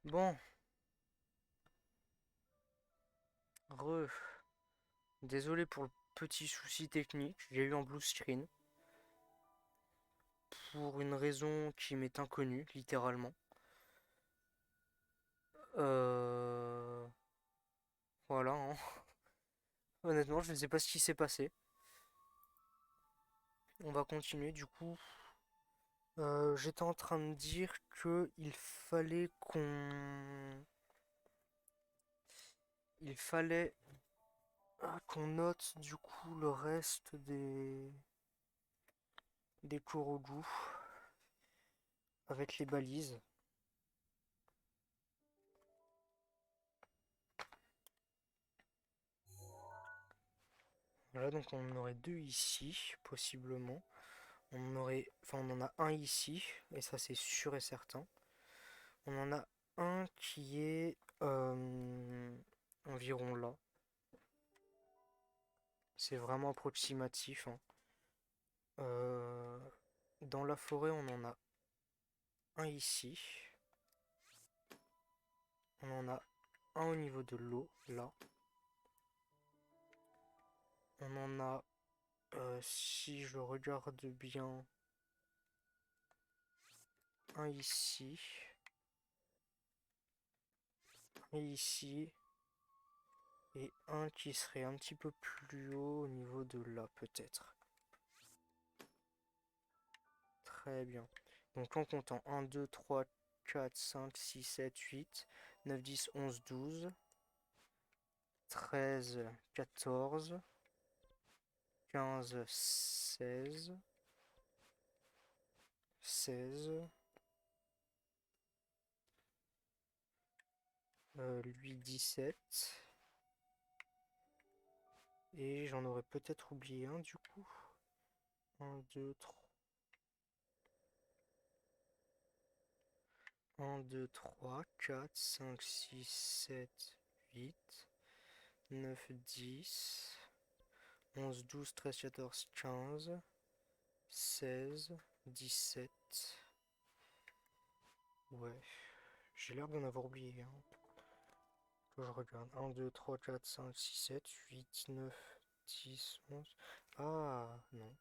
Bon, re, désolé pour le petit souci technique, j'ai eu un blue screen pour une raison qui m'est inconnue, littéralement. Euh... Voilà, hein. Honnêtement, je ne sais pas ce qui s'est passé. On va continuer, du coup. J'étais en train de dire que il fallait qu'on note du coup le reste des Korogu avec les balises. Voilà, donc on en aurait deux ici, possiblement. On en a un ici, et ça c'est sûr et certain. On en a un qui est environ là. C'est vraiment approximatif, hein. Euh, dans la forêt, on en a un ici. On en a un au niveau de l'eau, là. On en a, si je regarde bien, un ici, un ici, et un qui serait un petit peu plus haut au niveau de là, peut-être. Très bien. Donc en comptant 1, 2, 3, 4, 5, 6, 7, 8, 9, 10, 11, 12, 13, 14, 15, 16, 16, lui 17, et j'en aurais peut-être oublié un du coup. 1, 2, 3. 1, 2, 3, 4, 5, 6, 7, 8, 9, 10, 11, 12, 13, 14, 15, 16, 17. Ouais, j'ai l'air d'en avoir oublié, hein. Que je regarde. 1, 2, 3, 4, 5, 6, 7, 8, 9, 10, 11. Ah, non.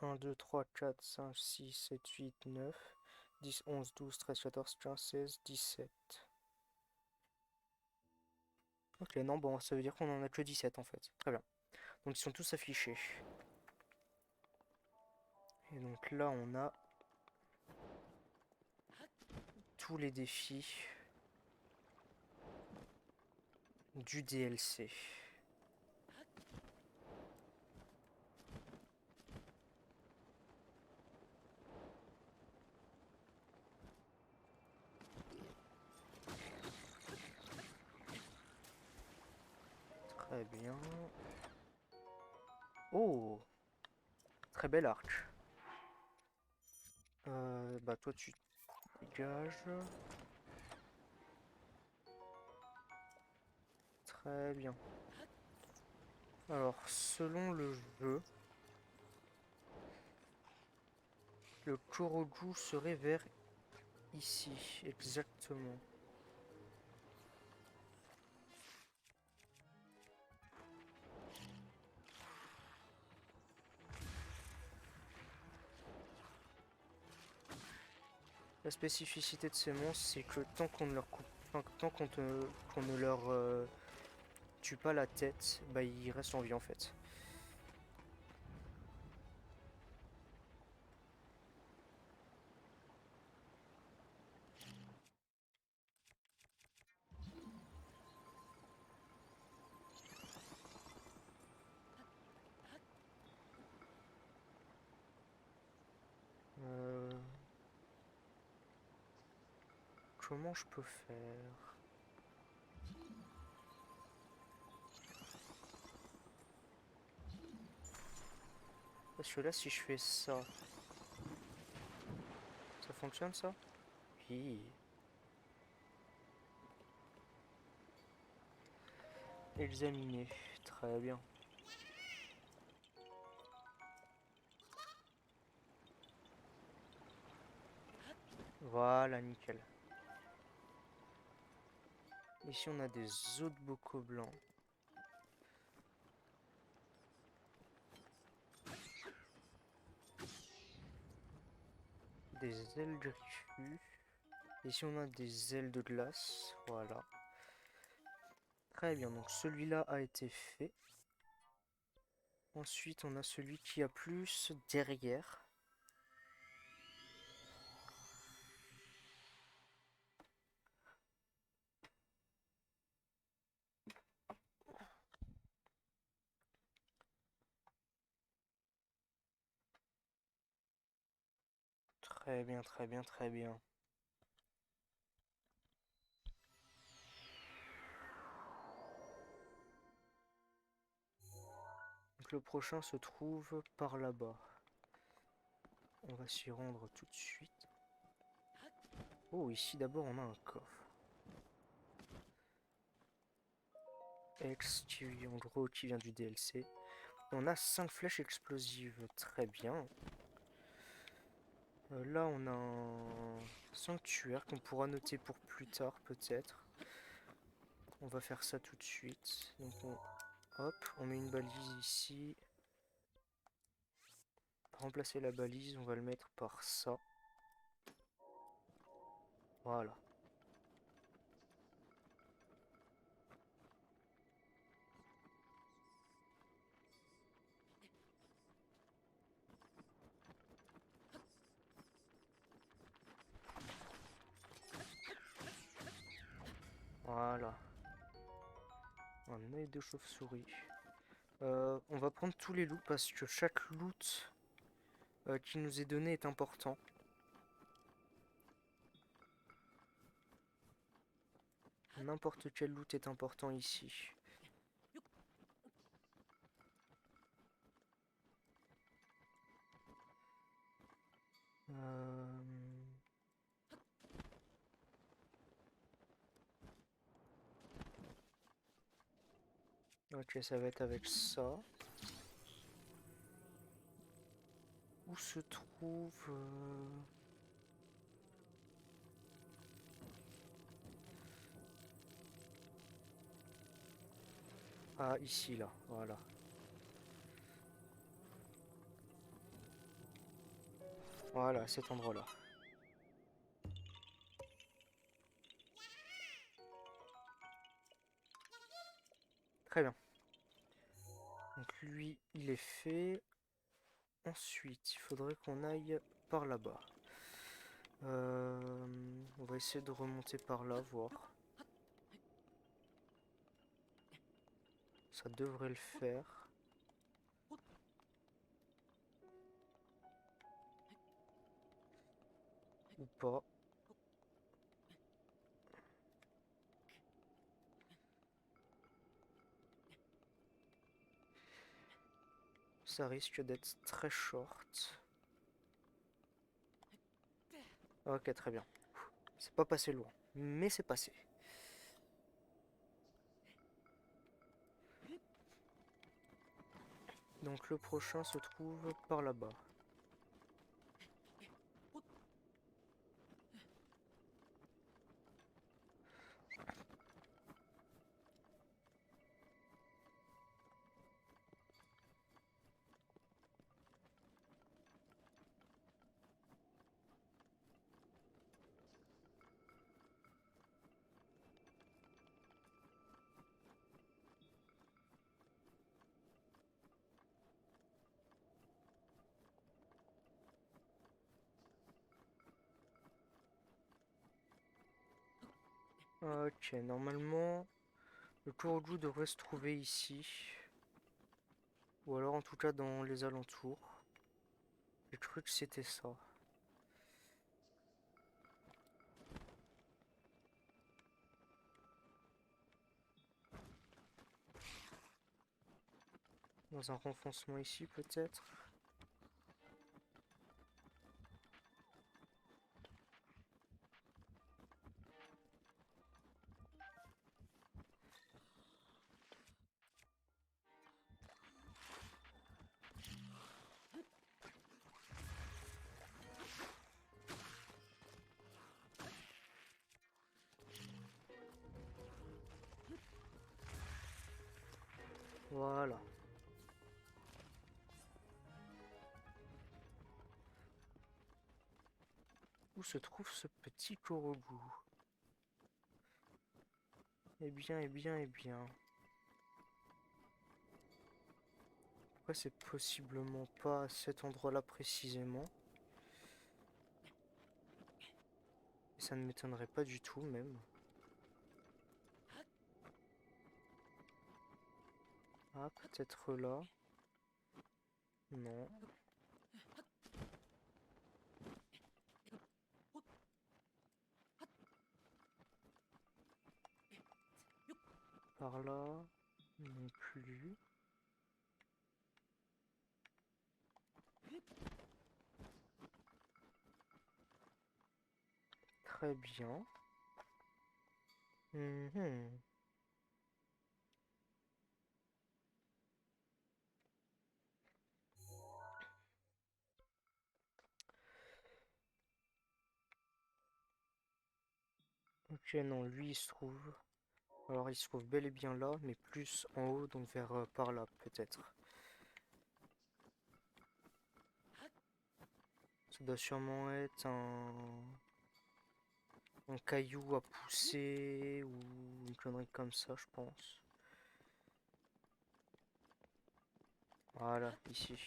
1, 2, 3, 4, 5, 6, 7, 8, 9, 10, 11, 12, 13, 14, 15, 16, 17. Ok, non, bon, ça veut dire qu'on en a que 17 en fait. Très bien. Donc ils sont tous affichés. Et donc là, on a tous les défis du DLC. Très bien. Oh, très bel arc. Bah toi tu dégages. Très bien. Alors, selon le jeu, le Korogu serait vers ici, exactement. La spécificité de ces monstres, c'est que tant qu'on ne leur coupe, tant qu'on ne leur tue pas la tête, bah ils restent en vie en fait. Euh, comment je peux faire? Parce que là, si je fais ça, ça fonctionne ça? Oui. Examiner. Très bien. Voilà, nickel. Ici, on a des os de bocaux blancs. Des ailes griffues. Ici, on a des ailes de glace. Voilà. Très bien, donc celui-là a été fait. Ensuite, on a celui qui a plus derrière. Très bien, très bien, très bien. Donc le prochain se trouve par là-bas. On va s'y rendre tout de suite. Oh, ici d'abord on a un coffre. En gros, qui vient du DLC. On a 5 flèches explosives. Très bien. Là, on a un sanctuaire qu'on pourra noter pour plus tard, peut-être. On va faire ça tout de suite. Donc, on met une balise ici. Remplacer la balise, on va le mettre par ça. Voilà. Voilà. Un œil de chauve-souris. On va prendre tous les loots parce que chaque loot qui nous est donné est important. N'importe quel loot est important ici. Ok, ça va être avec ça. Où se trouve... Ah, ici, là. Voilà. Voilà, cet endroit-là. Très bien. Donc lui, il est fait. Ensuite, il faudrait qu'on aille par là-bas. On va essayer de remonter par là, voir. Ça devrait le faire. Ou pas. Ça risque d'être très short. Ok, très bien. C'est pas passé loin, mais c'est passé. Donc le prochain se trouve par là-bas. Ok, normalement, le Kourou devrait se trouver ici. Ou alors en tout cas dans les alentours. J'ai cru que c'était ça. Dans un renfoncement ici peut-être. Voilà. Où se trouve ce petit Korogu? Eh bien, eh bien, eh bien. Pourquoi c'est possiblement pas à cet endroit-là précisément? Et ça ne m'étonnerait pas du tout même. Ah, peut-être là. Non. Par là. Non plus. Très bien. Mhm. Ok, non, lui il se trouve. Alors il se trouve bel et bien là, mais plus en haut, donc vers par là, peut-être. Ça doit sûrement être un caillou à pousser ou une connerie comme ça, je pense. Voilà, ici.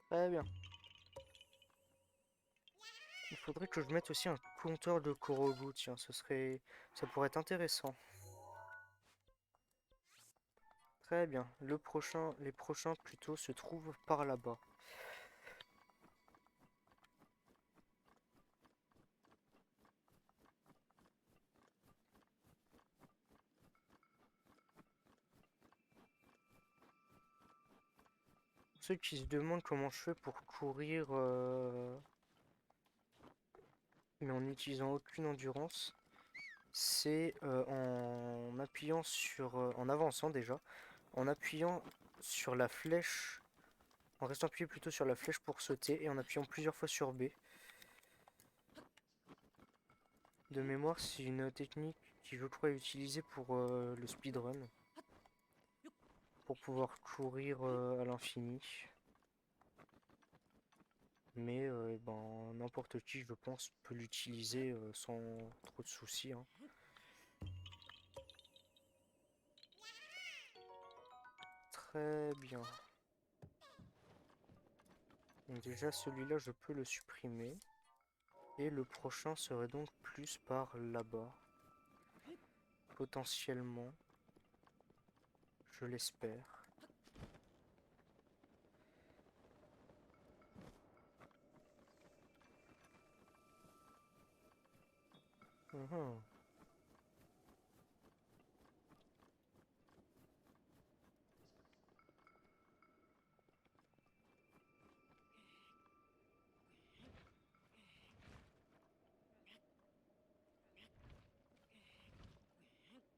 Très bien. Il faudrait que je mette aussi un compteur de Korogu, tiens, ça pourrait être intéressant. Très bien. Les prochains plutôt se trouvent par là-bas. Ceux qui se demandent comment je fais pour courir, mais en n'utilisant aucune endurance, c'est en appuyant en avançant déjà, en appuyant sur la flèche, en restant appuyé plutôt sur la flèche pour sauter et en appuyant plusieurs fois sur B. De mémoire, c'est une technique qui je crois est utilisée pour le speedrun, pour pouvoir courir à l'infini. Mais ben, n'importe qui, je pense, peut l'utiliser sans trop de soucis, hein. Très bien. Donc déjà, celui-là, je peux le supprimer. Et le prochain serait donc plus par là-bas. Potentiellement. Je l'espère. Mhm.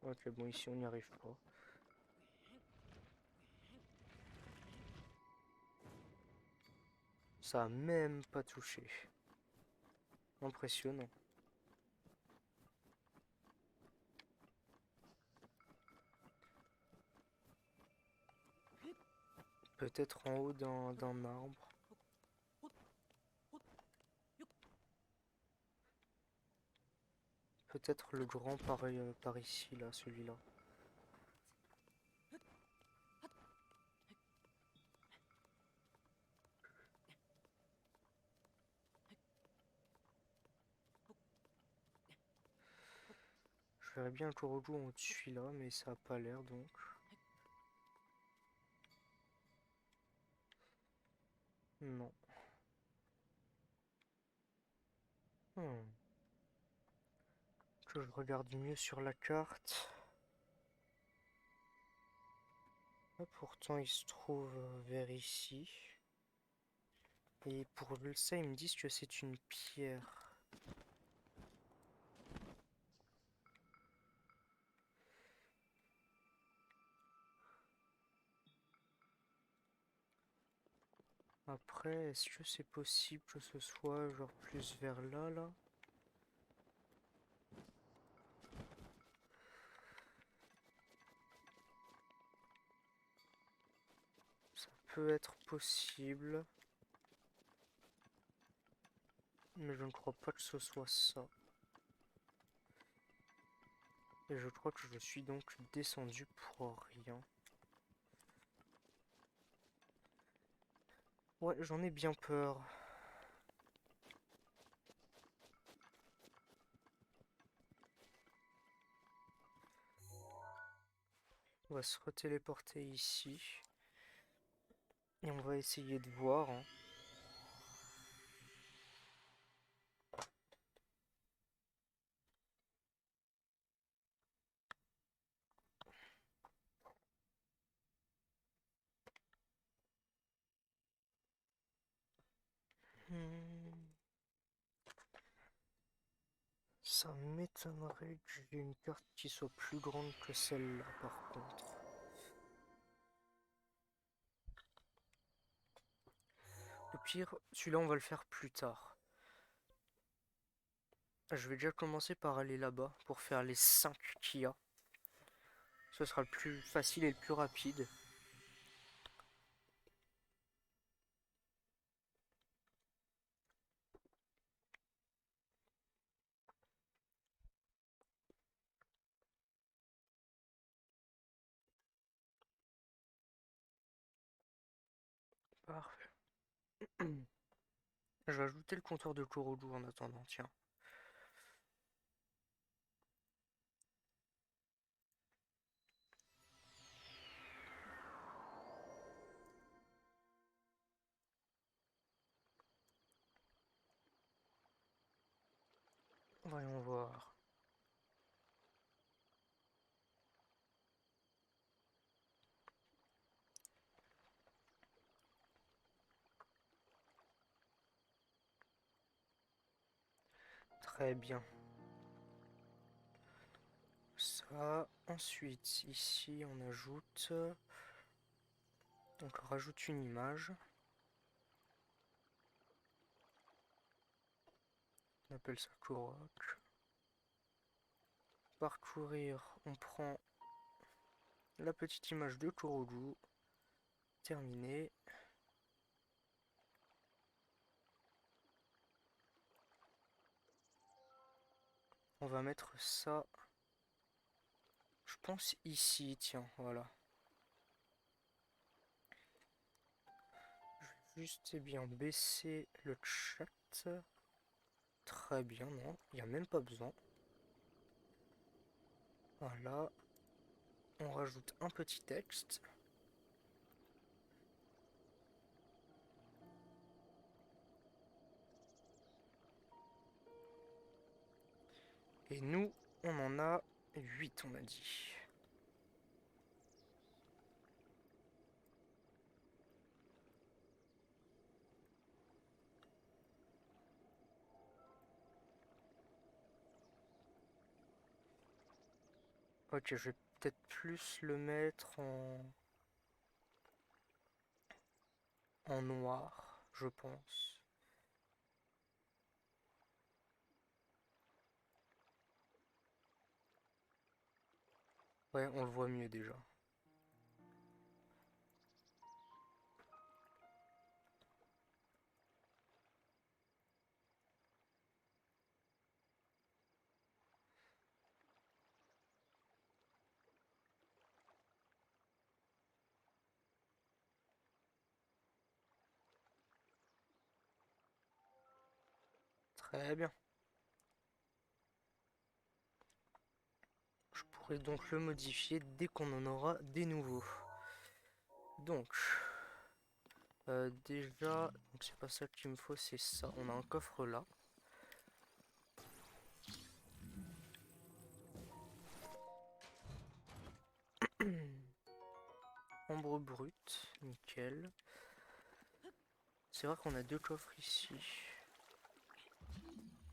Ok, bon, ici, on n'y arrive pas. Ça a même pas touché. Impressionnant. Peut-être en haut d'un arbre. Peut-être le grand par ici, là, celui-là. Je verrais bien le Korogu en haut de celui-là, mais ça a pas l'air, donc. Non. Hmm. Que je regarde mieux sur la carte. Ah, pourtant, il se trouve vers ici. Et pour ça, ils me disent que c'est une pierre. Après, est-ce que c'est possible que ce soit genre plus vers là, là? Ça peut être possible, mais je ne crois pas que ce soit ça. Et je crois que je suis donc descendu pour rien. Ouais, j'en ai bien peur. On va se retéléporter ici. Et on va essayer de voir, hein. Hmm, Ça m'étonnerait que j'ai une carte qui soit plus grande que celle-là, par contre. Au pire, celui-là, on va le faire plus tard. Je vais déjà commencer par aller là-bas pour faire les 5 qu'il y a. Ce sera le plus facile et le plus rapide. Parfait. Je vais ajouter le compteur de Kurodu en attendant, tiens. Voyons voir. Très bien. Ça, ensuite, ici, on ajoute... Donc, on rajoute une image. On appelle ça Kurok. Parcourir, on prend la petite image de Kurodu. Terminé. On va mettre ça, je pense ici, tiens, voilà. Je vais juste bien baisser le chat. Très bien, non, il n'y a même pas besoin. Voilà. On rajoute un petit texte. Et nous, on en a 8, on a dit. Ok, je vais peut-être plus le mettre en noir, je pense. Ouais, on le voit mieux déjà. Très bien. Je pourrais donc le modifier dès qu'on en aura des nouveaux. Donc, déjà, donc c'est pas ça qu'il me faut, c'est ça. On a un coffre là. Ambre brute, nickel. C'est vrai qu'on a deux coffres ici.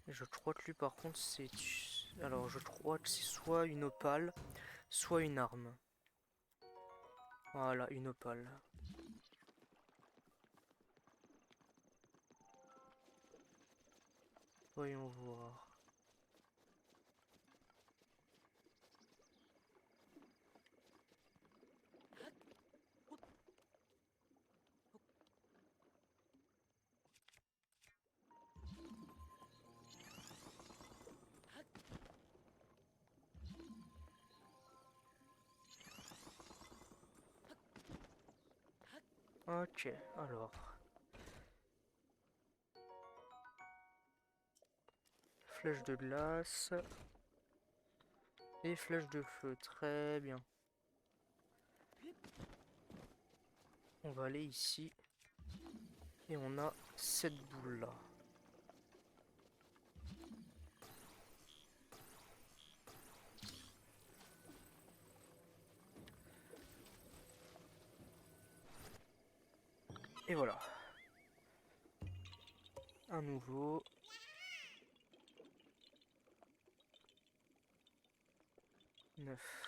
Je crois que lui par contre c'est... Alors je crois que c'est soit une opale, soit une arme. Voilà, une opale. Voyons voir. Ok, alors. Flèche de glace. Et flèche de feu, très bien. On va aller ici. Et on a cette boule là. Et voilà. Un nouveau. Neuf.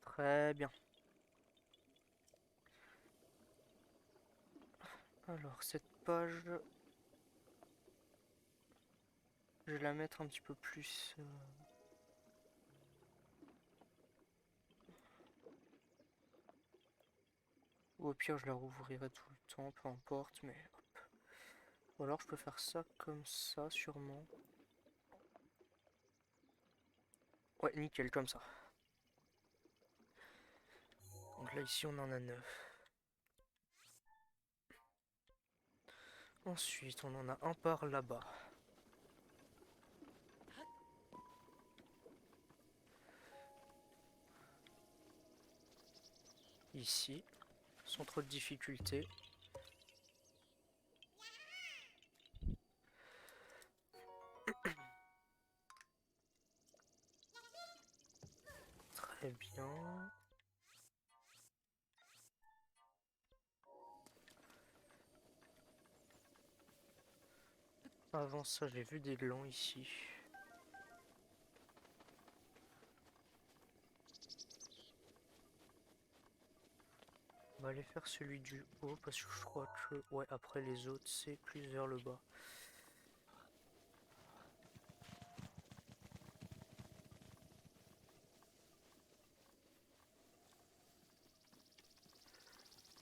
Très bien. Alors, cette page, je vais la mettre un petit peu plus. Ou au pire, je la rouvrirai tout le temps, peu importe, mais hop. Ou alors, je peux faire ça comme ça, sûrement. Ouais, nickel, comme ça. Donc là, ici, on en a 9. Ensuite, on en a un par là-bas. Ici, sans trop de difficultés. Très bien. Avant ça, j'ai vu des glands ici. On va aller faire celui du haut parce que je crois que, ouais, après les autres, c'est plus vers le bas.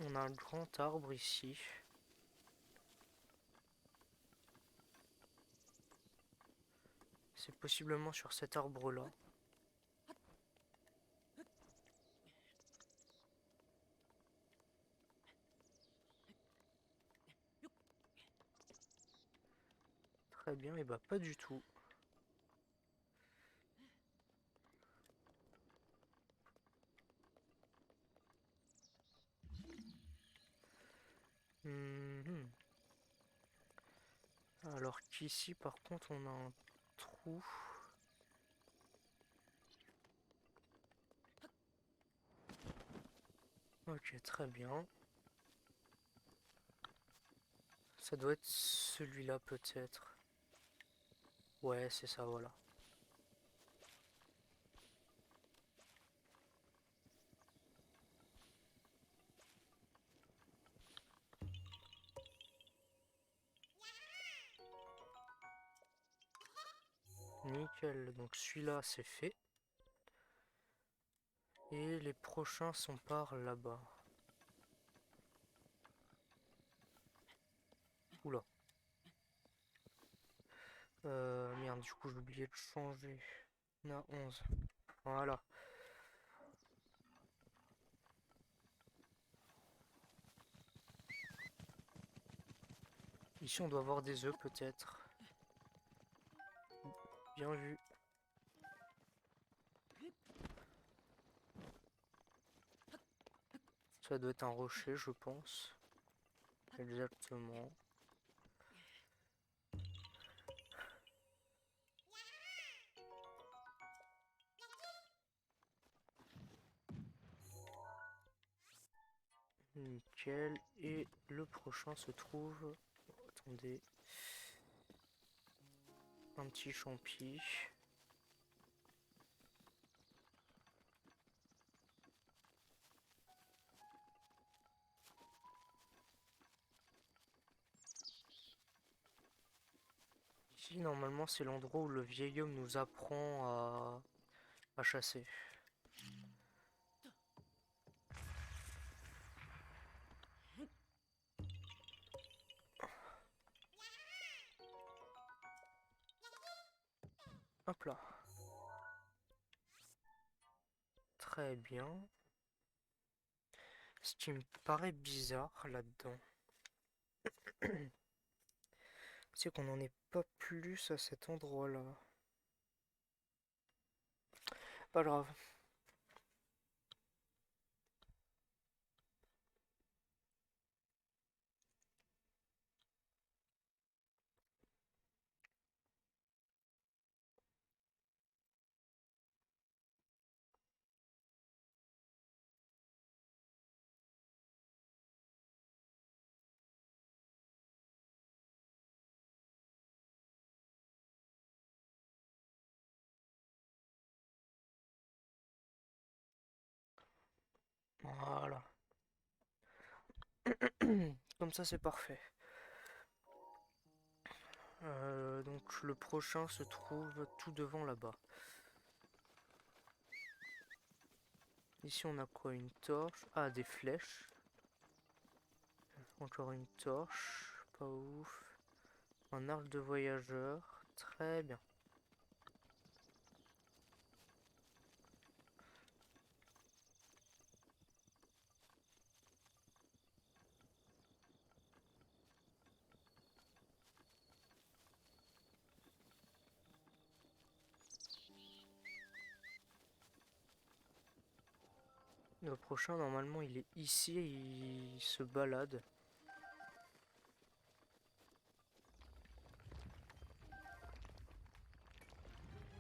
On a un grand arbre ici. C'est possiblement sur cet arbre-là. Très bien, et bah pas du tout. Mhm. Alors qu'ici, par contre, on a un trou. Ok, très bien. Ça doit être celui-là peut-être. Ouais, c'est ça, voilà. Nickel, donc celui-là c'est fait. Et les prochains sont par là-bas. Oula. Merde, du coup j'ai oublié de changer. On a 11. Voilà. Ici on doit avoir des œufs peut-être. Bien vu. Ça doit être un rocher, je pense. Exactement. Nickel. Et le prochain se trouve... Attendez. Un petit champi. Ici, normalement, c'est l'endroit où le vieil homme nous apprend à chasser. Hop là. Très bien. Ce qui me paraît bizarre là-dedans, c'est qu'on n'en est pas plus à cet endroit-là. Pas grave. Voilà. Comme ça, c'est parfait. Donc le prochain se trouve tout devant là-bas. Ici on a quoi? Une torche. Ah, des flèches. Encore une torche. Pas ouf. Un arc de voyageur. Très bien. Le prochain, normalement, il est ici et il se balade.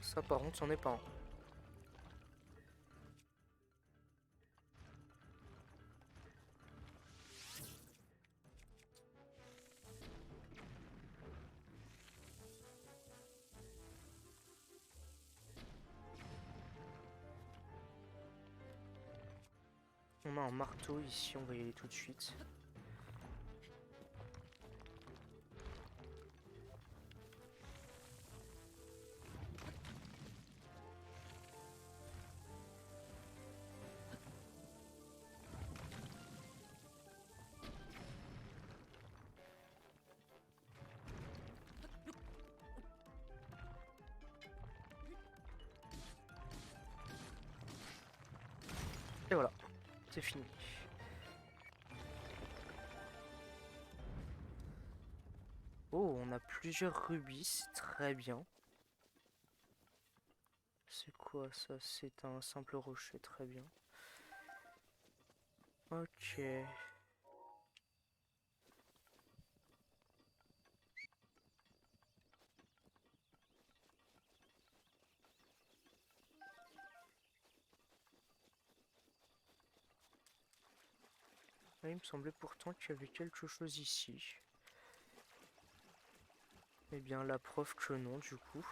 Ça, par contre, c'en est pas un. On a un marteau ici, on va y aller tout de suite. Et voilà, c'est fini. Oh, on a plusieurs rubis, c'est très bien. C'est quoi ça? C'est un simple rocher, très bien. Ok. Ah, il me semblait pourtant qu'il y avait quelque chose ici. Eh bien, la preuve que non, du coup.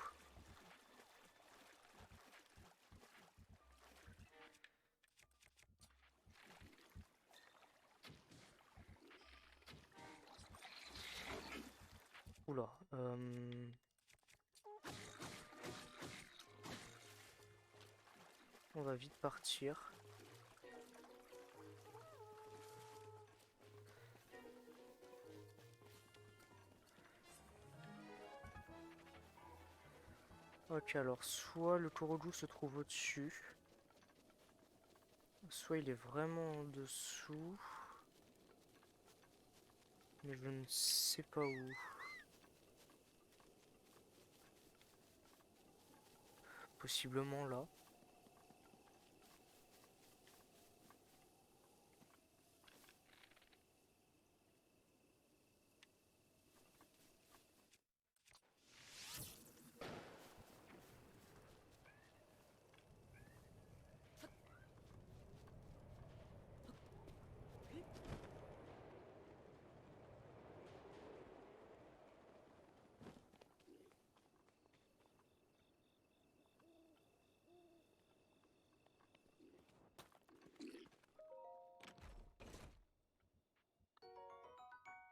Oula. On va vite partir. Ok, alors soit le Korogu se trouve au-dessus, soit il est vraiment en dessous, mais je ne sais pas où. Possiblement là.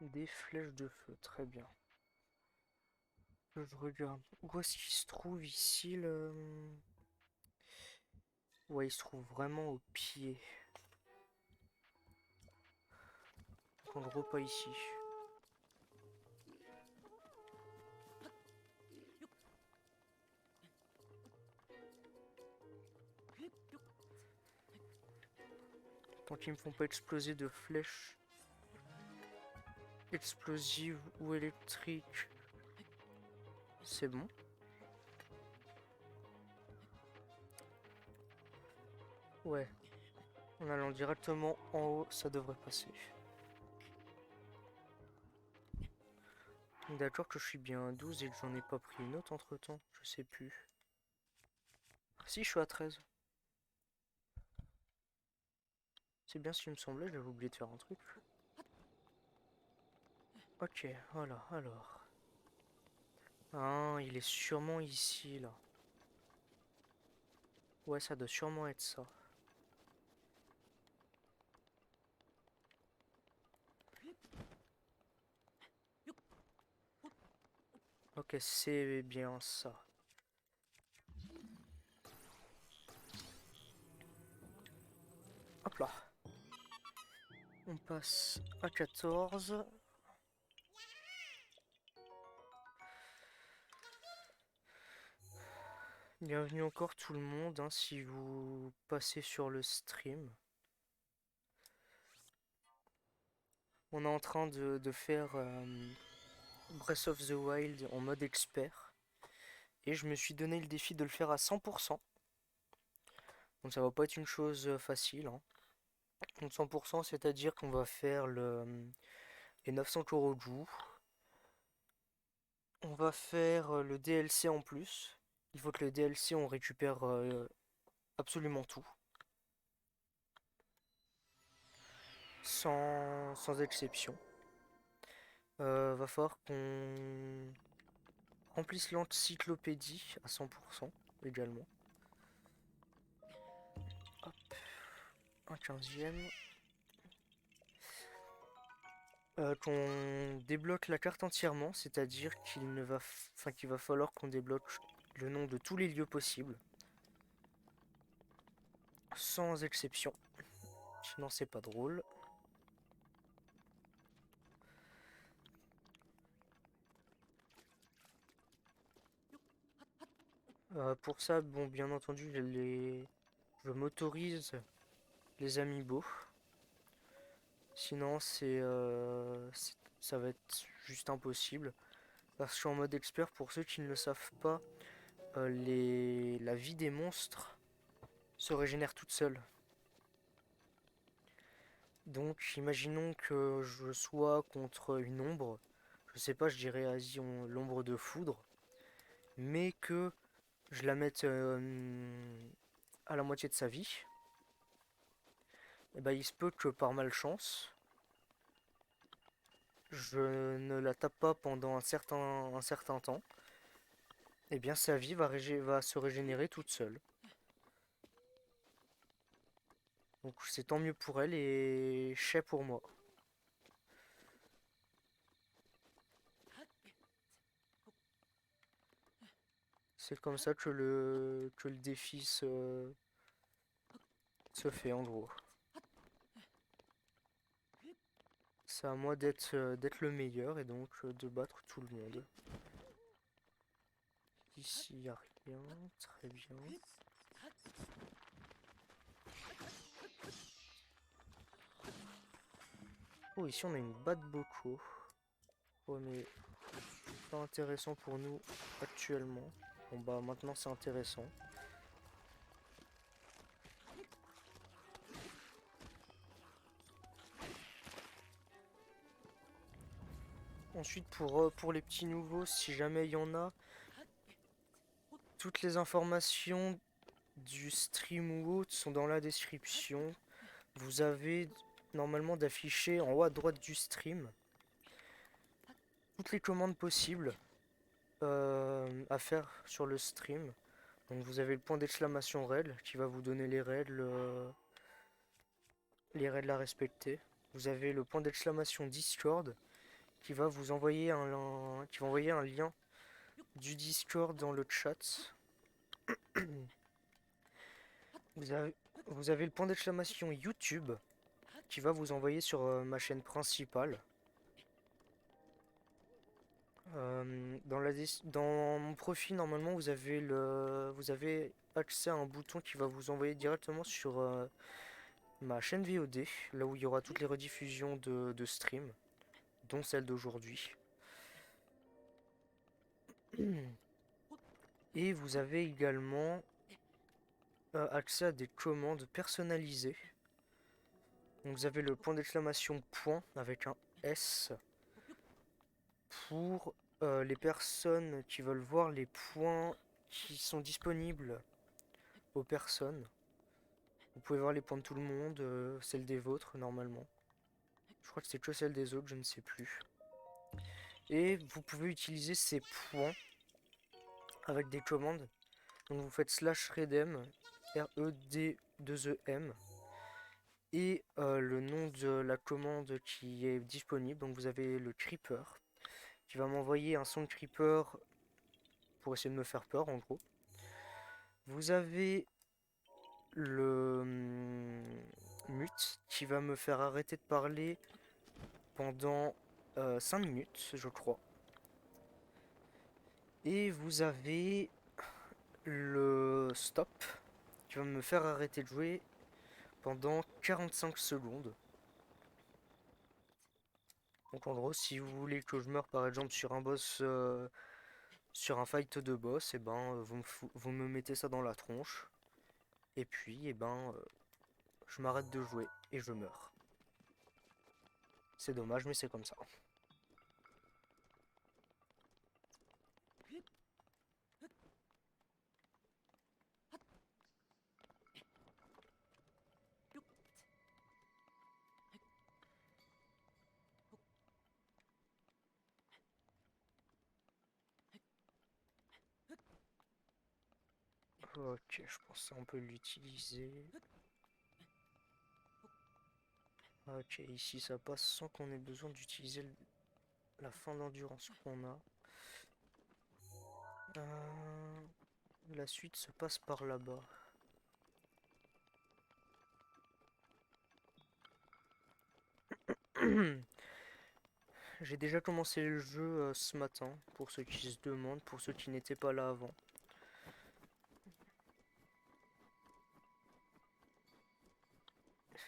Des flèches de feu, très bien. Je regarde. Où est-ce qu'il se trouve ici le... Ouais, il se trouve vraiment au pied. Dans le repas ici. Tant qu'ils me font pas exploser de flèches explosives ou électriques, c'est bon. Ouais, en allant directement en haut, ça devrait passer. D'accord que je suis bien à 12 et que j'en ai pas pris une autre entre temps, je sais plus. Si, je suis à 13. C'est bien ce qu'il me semblait, j'avais oublié de faire un truc. Ok, voilà, alors. Ah, il est sûrement ici, là. Ouais, ça doit sûrement être ça. Ok, c'est bien ça. Hop là. On passe à 14. Bienvenue encore tout le monde, hein, si vous passez sur le stream. On est en train de faire Breath of the Wild en mode expert. Et je me suis donné le défi de le faire à 100%. Donc ça va pas être une chose facile, hein. Donc 100%, c'est-à-dire qu'on va faire les 900 Koroju. On va faire le DLC en plus. Il faut que le DLC on récupère absolument tout. Sans exception. Va falloir qu'on remplisse l'encyclopédie à 100% également. Hop, un 15e. Qu'on débloque la carte entièrement, c'est-à-dire qu'il va falloir qu'on débloque le nom de tous les lieux possibles, sans exception. Sinon c'est pas drôle. Pour ça, bon, bien entendu, je m'autorise les amiibo. Sinon, ça va être juste impossible. Parce que je suis en mode expert. Pour ceux qui ne le savent pas, la vie des monstres se régénère toute seule. Donc, imaginons que je sois contre une ombre. Je sais pas, je dirais, vas-y, l'ombre de foudre. Mais que je la mette à la moitié de sa vie. Et ben, il se peut que par malchance, je ne la tape pas pendant un certain temps. Et bien, sa vie va se régénérer toute seule. Donc, c'est tant mieux pour elle et chais pour moi. C'est comme ça que le défi se fait en gros. C'est à moi d'être le meilleur et donc de battre tout le monde. Ici, il n'y a rien. Très bien. Oh, ici, on a une batte Boko. Oh, mais pas intéressant pour nous actuellement. Bon, bah, maintenant, c'est intéressant. Ensuite, pour les petits nouveaux, si jamais il y en a, toutes les informations du stream ou autre sont dans la description. Vous avez normalement d'afficher en haut à droite du stream toutes les commandes possibles à faire sur le stream. Donc vous avez le point d'exclamation règles qui va vous donner les règles à respecter. Vous avez le point d'exclamation Discord qui va vous envoyer qui va envoyer un lien du Discord dans le chat. Vous avez, vous avez le point d'exclamation YouTube qui va vous envoyer sur ma chaîne principale. Dans mon profil, normalement, vous avez accès à un bouton qui va vous envoyer directement sur ma chaîne VOD, là où il y aura toutes les rediffusions de stream, dont celle d'aujourd'hui. Et vous avez également accès à des commandes personnalisées. Donc vous avez le point d'exclamation point avec un S pour les personnes qui veulent voir les points qui sont disponibles aux personnes. Vous pouvez voir les points de tout le monde, celles des vôtres normalement. Je crois que c'est que celle des autres, je ne sais plus. Et vous pouvez utiliser ces points avec des commandes. Donc vous faites slash redem, R-E-D-2-E-M, et le nom de la commande qui est disponible. Donc vous avez le creeper, qui va m'envoyer un son de creeper pour essayer de me faire peur en gros. Vous avez le mute qui va me faire arrêter de parler pendant 5 minutes, je crois. Et vous avez le stop qui va me faire arrêter de jouer pendant 45 secondes. Donc en gros, si vous voulez que je meure par exemple sur un boss, sur un fight de boss, et ben vous me mettez ça dans la tronche. Et puis, et ben je m'arrête de jouer et je meurs. C'est dommage, mais c'est comme ça. Ok, je pense qu'on peut l'utiliser. Ok, ici ça passe sans qu'on ait besoin d'utiliser la fin d'endurance qu'on a. La suite se passe par là-bas. J'ai déjà commencé le jeu ce matin, pour ceux qui se demandent, pour ceux qui n'étaient pas là avant.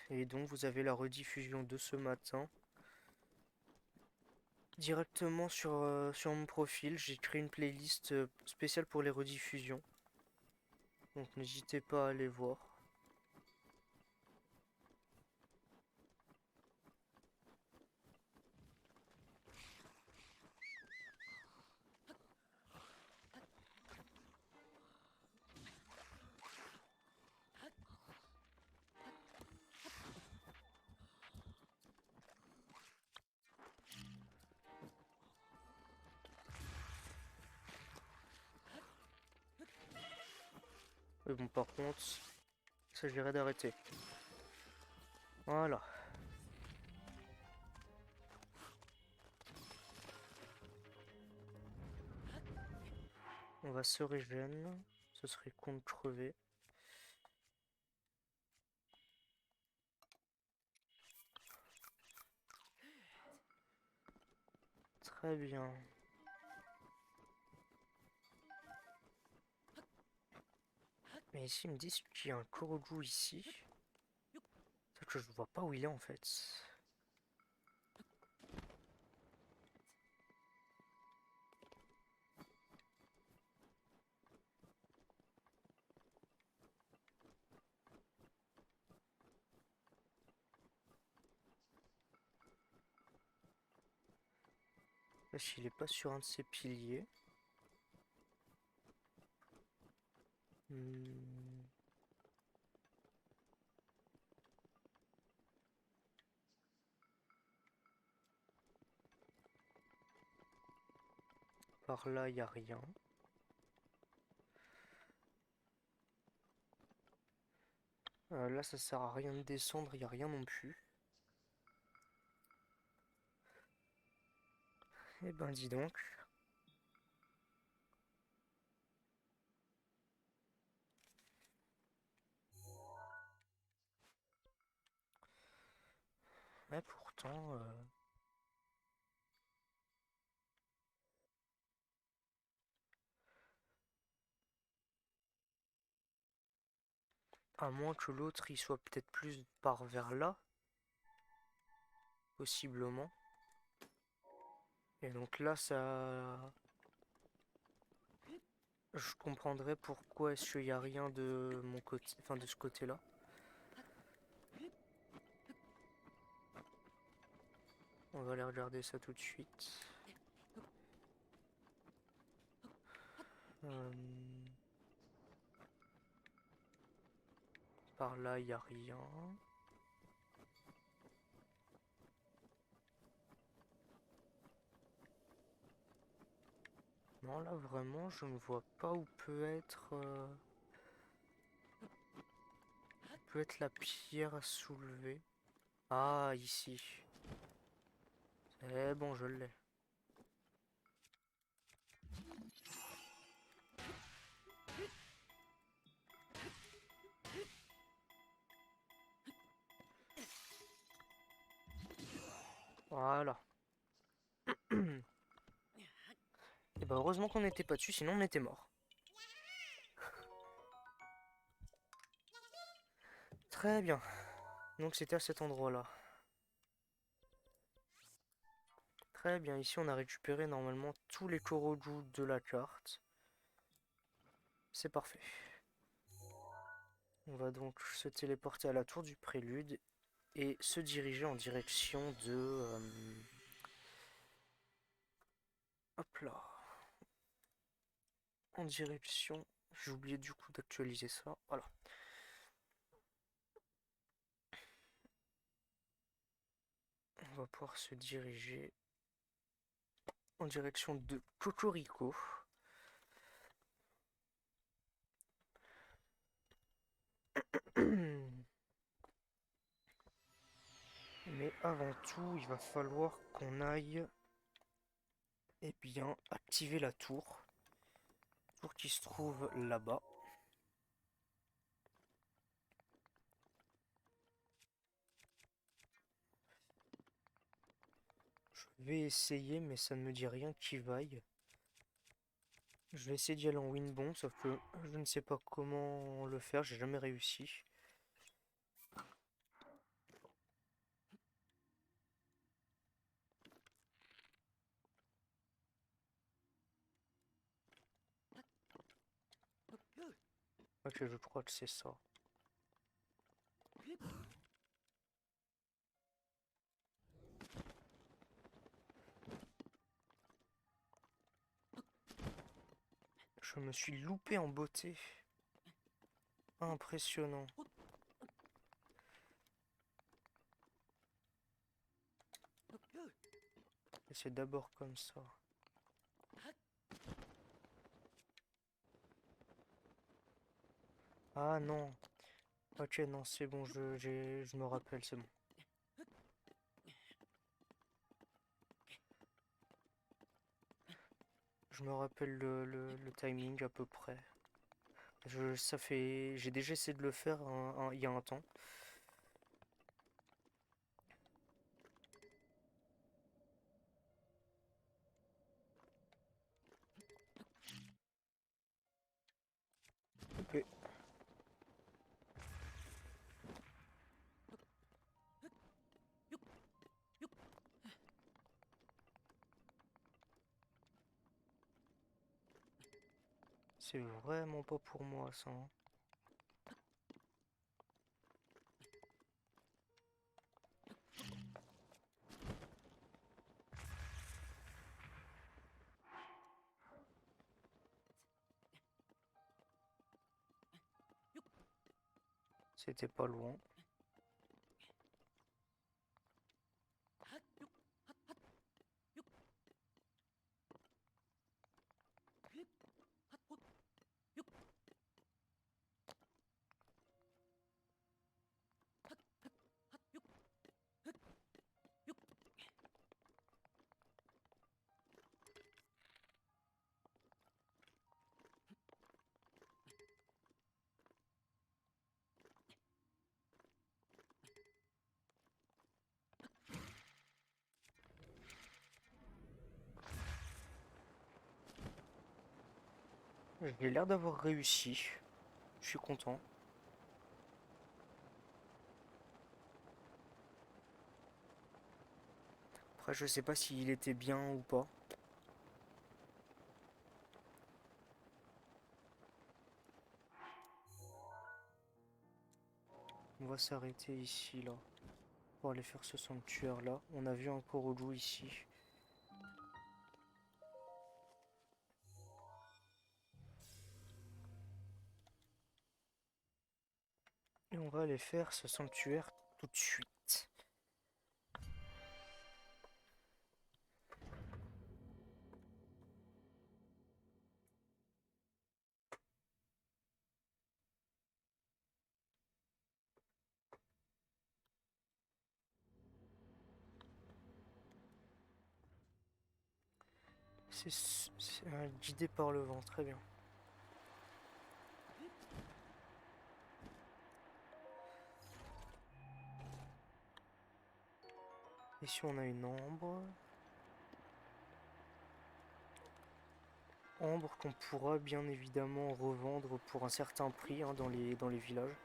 Et donc vous avez la rediffusion de ce matin. Directement sur mon profil, j'ai créé une playlist spéciale pour les rediffusions. Donc n'hésitez pas à aller voir. Mais bon, par contre, il s'agirait d'arrêter. Voilà. On va se régène. Ce serait con de crever. Très bien. Mais ici, ils me disent qu'il y a un Korogu ici. C'est que je vois pas où il est en fait. Parce qu'il est pas sur un de ces piliers. Hmm. Par là, il n'y a rien. Là, ça sert à rien de descendre, il n'y a rien non plus. Eh ben, dis donc. Ouais, pourtant... à moins que l'autre il soit peut-être plus par vers là, possiblement. Et donc là, ça... Je comprendrais pourquoi est-ce qu'il n'y a rien de mon côté, enfin de ce côté-là. On va aller regarder ça tout de suite. Euh, Par là, il n'y a rien. Non, là, vraiment, je ne vois pas où peut être la pierre à soulever. Ah, ici. C'est bon, je l'ai. Voilà. Et bah, heureusement qu'on n'était pas dessus, sinon on était mort. Très bien. Donc c'était à cet endroit-là. Très bien, ici on a récupéré normalement tous les Koroju de la carte. C'est parfait. On va donc se téléporter à la tour du prélude et se diriger en direction de... hop là. En direction... J'ai oublié du coup d'actualiser ça. Voilà. On va pouvoir se diriger en direction de Cocorico. Mais avant tout, il va falloir qu'on aille, eh bien, activer la tour. Tour qui se trouve là-bas. Je vais essayer, mais ça ne me dit rien qui vaille. Je vais essayer d'y aller en Windbomb, sauf que je ne sais pas comment le faire, j'ai jamais réussi. Ok, je crois que c'est ça. Je me suis loupé en beauté. Impressionnant. Et c'est d'abord comme ça. Ah non. Ok, non, c'est bon, je me rappelle, c'est bon. Je me rappelle le timing à peu près. J'ai déjà essayé de le faire il y a un temps. Ok. C'est vraiment pas pour moi ça, hein. C'était pas loin. J'ai l'air d'avoir réussi. Je suis content. Après, je sais pas s'il était bien ou pas. On va s'arrêter ici, là. Pour aller faire ce sanctuaire, là. On a vu un Korolu ici. Et on va aller faire ce sanctuaire tout de suite. C'est guidé par le vent, très bien. Ici on a une ambre. Ambre qu'on pourra bien évidemment revendre pour un certain prix hein, dans les villages.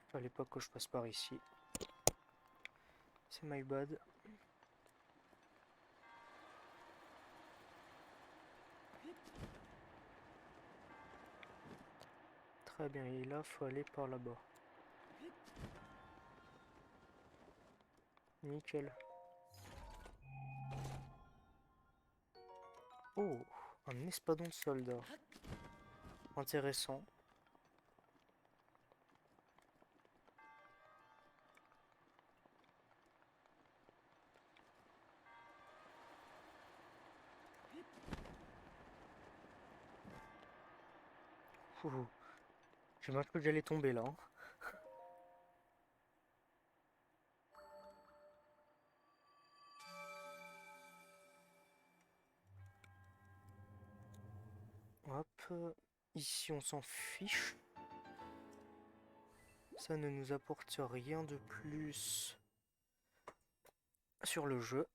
Fallait pas que je passe par ici. C'est my bad. Très bien, et là faut aller par là-bas. Nickel. Oh, un espadon de soldats. Intéressant. Ouh, j'ai même cru que j'allais tomber là, hein. Hop, ici on s'en fiche. Ça ne nous apporte rien de plus sur le jeu.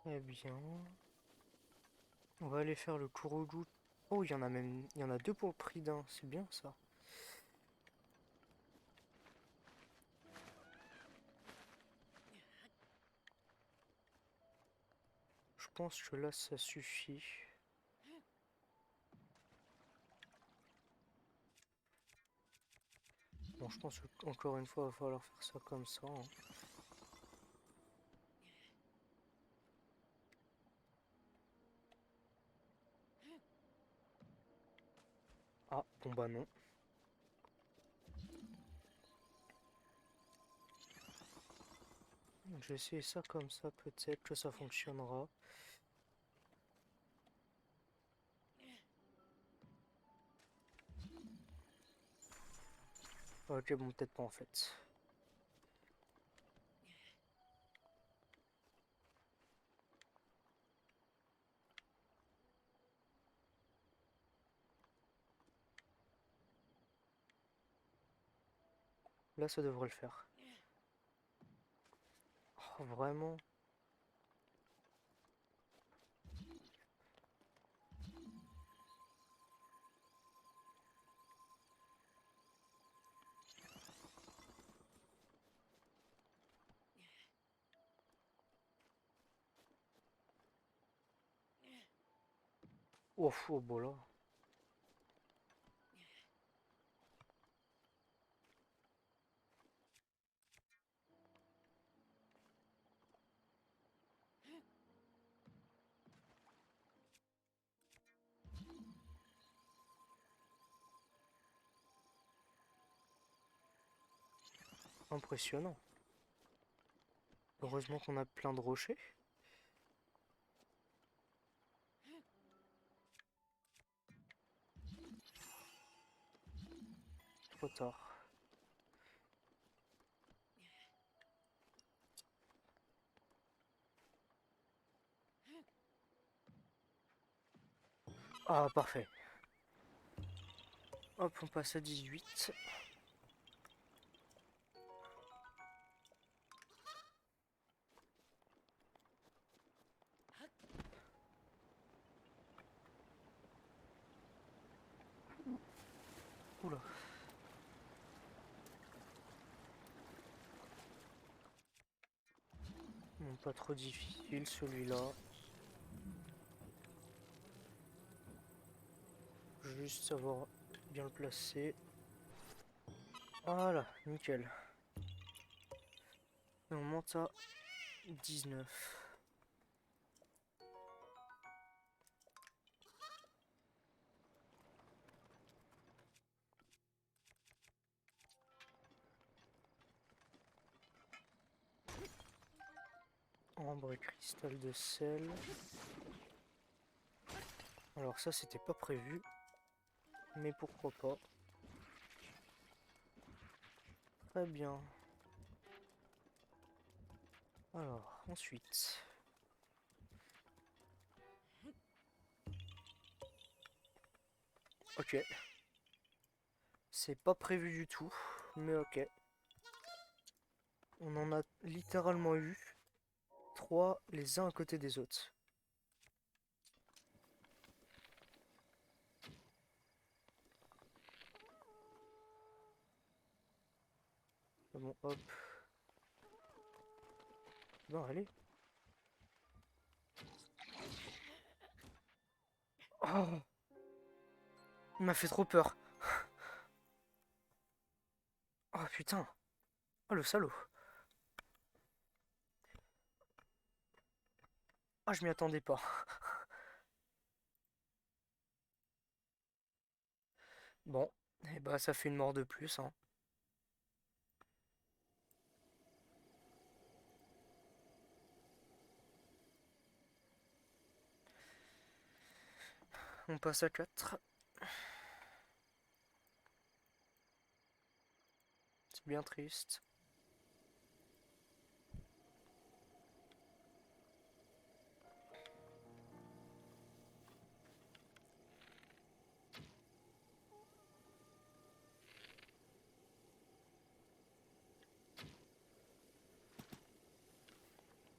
Très bien. On va aller faire le Kurogu. Oh, il y en a deux pour le prix d'un. C'est bien ça. Je pense que là, ça suffit. Bon, je pense qu'encore une fois, il va falloir faire ça comme ça, hein. Ah, bon bah non. Je vais essayer ça comme ça, peut-être que ça fonctionnera. Ok, bon, peut-être pas en fait. Là, ça devrait le faire. Oh, vraiment? Ouf, oh, bon là. Impressionnant. Heureusement qu'on a plein de rochers. Trop tard. Ah, parfait. Hop, on passe à 18. Oula. Bon, pas trop difficile celui-là. Juste savoir bien le placer. Voilà, nickel. Et on monte à 19. Ambre et cristal de sel. Alors ça, c'était pas prévu. Mais pourquoi pas. Très bien. Alors, ensuite. Ok. C'est pas prévu du tout. Mais ok. On en a littéralement eu 3 les uns à côté des autres. Bon, hop. Non, allez. Oh, il m'a fait trop peur. Oh putain. Oh le salaud. Ah, je m'y attendais pas. Bon, et bah ça fait une mort de plus, hein. On passe à 4. C'est bien triste.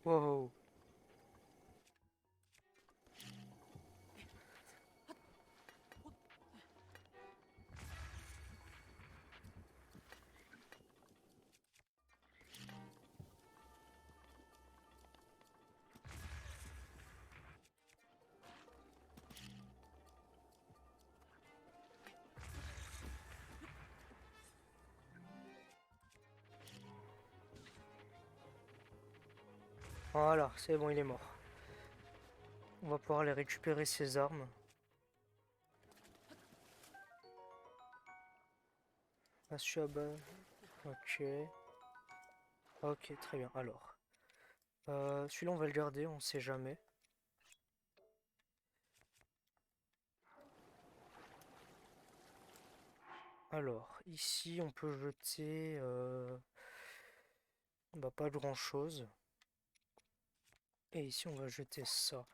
Wow. Voilà, c'est bon, il est mort. On va pouvoir aller récupérer ses armes. Massue à base. Ok. Ok, très bien. Alors. Celui-là, on va le garder, on sait jamais. Alors, ici, on peut jeter... bah, pas grand-chose. Et ici, on va jeter ça.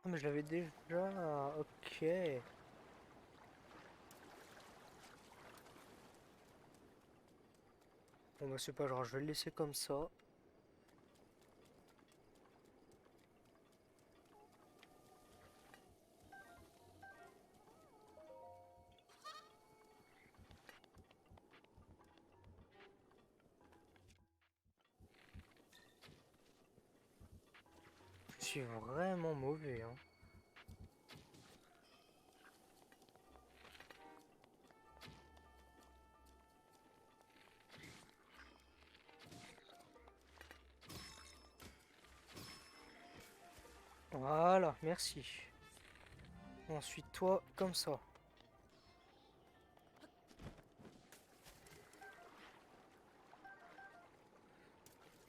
Ah, mais je l'avais déjà... Ok. Bon, bah, c'est pas grave, je vais le laisser comme ça. Je suis vraiment mauvais, hein. Voilà, merci. Ensuite, toi, comme ça.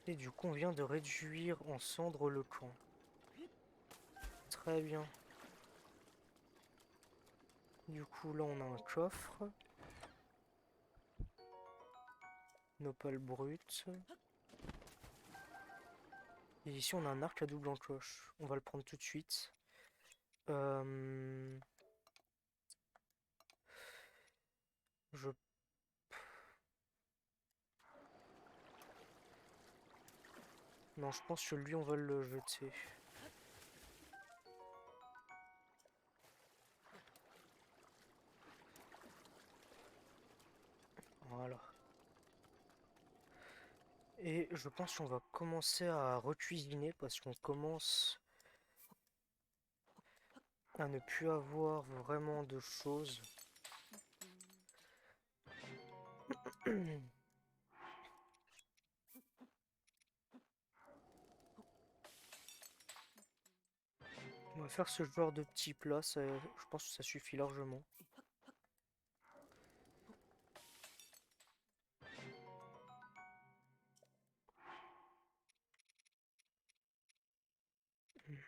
Et du coup, on vient de réduire en cendres le camp. Très bien. Du coup, là, on a un coffre. Nopal brut. Et ici, on a un arc à double encoche. On va le prendre tout de suite. Euh, Je... Non, je pense que lui, on va le jeter. Voilà. Et je pense qu'on va commencer à recuisiner parce qu'on commence à ne plus avoir vraiment de choses. On va faire ce genre de petits plats, je pense que ça suffit largement.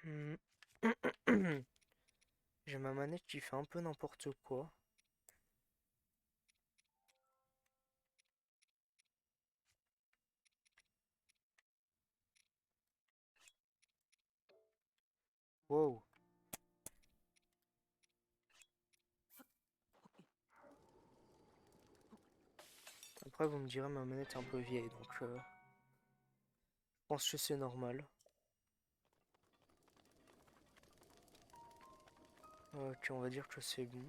Mhm. J'ai ma manette qui fait un peu n'importe quoi. Wow. Après, vous me direz, ma manette est un peu vieille, donc je pense que c'est normal. Ok, on va dire que c'est bon.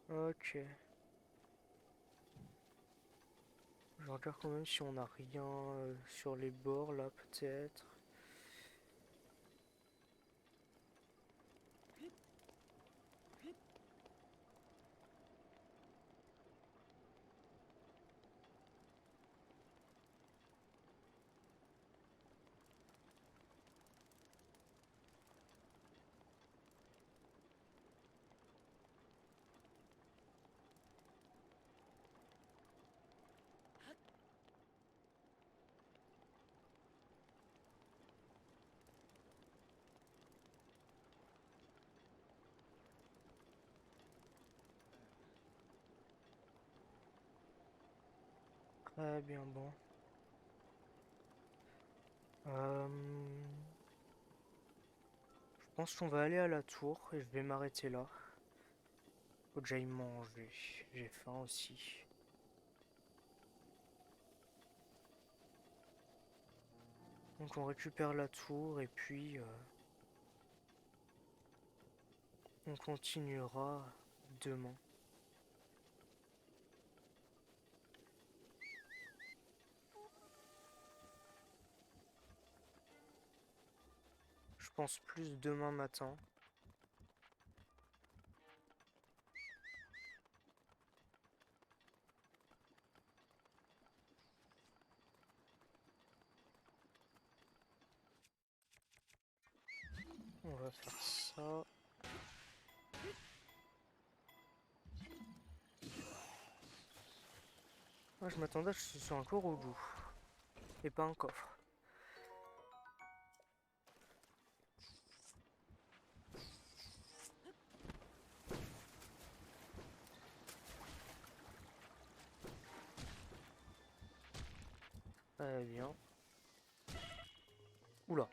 Ok. Je regarde quand même si on n'a rien sur les bords là, peut-être. Très bien, bon. Euh, Je pense qu'on va aller à la tour et je vais m'arrêter là. Faut que j'aille manger. J'ai faim aussi. Donc on récupère la tour et puis on continuera demain. Je pense plus demain matin. On va faire ça. Ah, je m'attendais à ce que ce soit un coraux et pas un coffre. Très bien. Oula.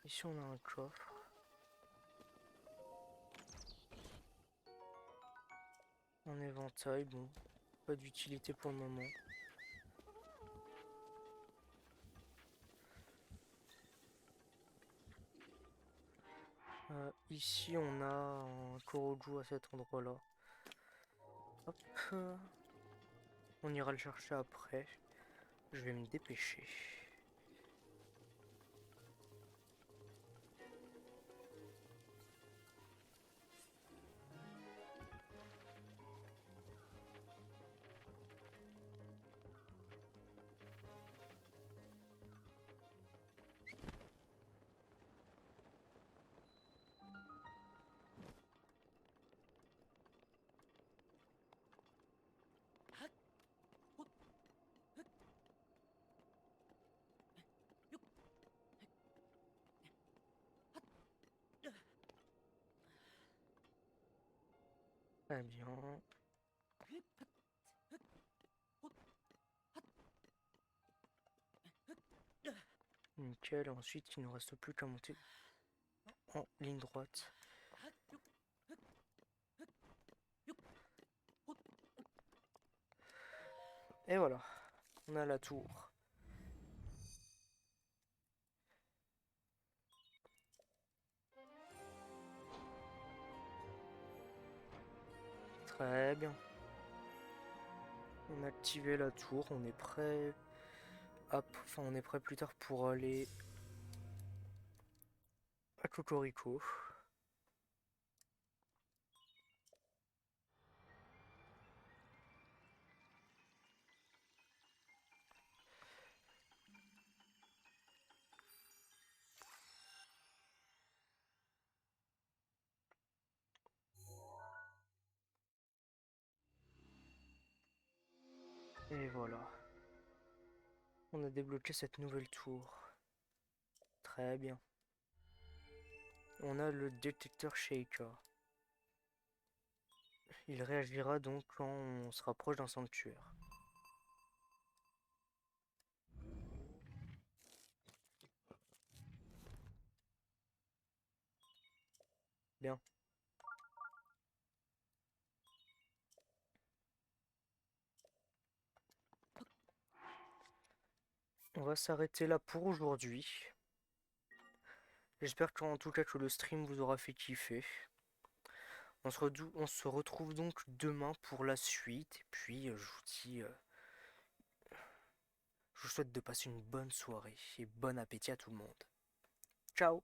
Ici on a un coffre. Un éventail, bon. pas d'utilité pour le moment. Ici, on a un Koroju à cet endroit-là. Hop. On ira le chercher après. Je vais me dépêcher. Très bien. Nickel. Ensuite, il ne nous reste plus qu'à monter en ligne droite. Et voilà. On a la tour. Très bien. On a activé la tour. On est prêt. Hop. Enfin, on est prêt plus tard pour aller à Cocorico. Et voilà. On a débloqué cette nouvelle tour. Très bien. On a le détecteur Sheikah. Il réagira donc quand on se rapproche d'un sanctuaire. Bien. On va s'arrêter là pour aujourd'hui. J'espère qu'en tout cas que le stream vous aura fait kiffer. On se retrouve donc demain pour la suite. Et puis je vous souhaite de passer une bonne soirée et bon appétit à tout le monde. Ciao!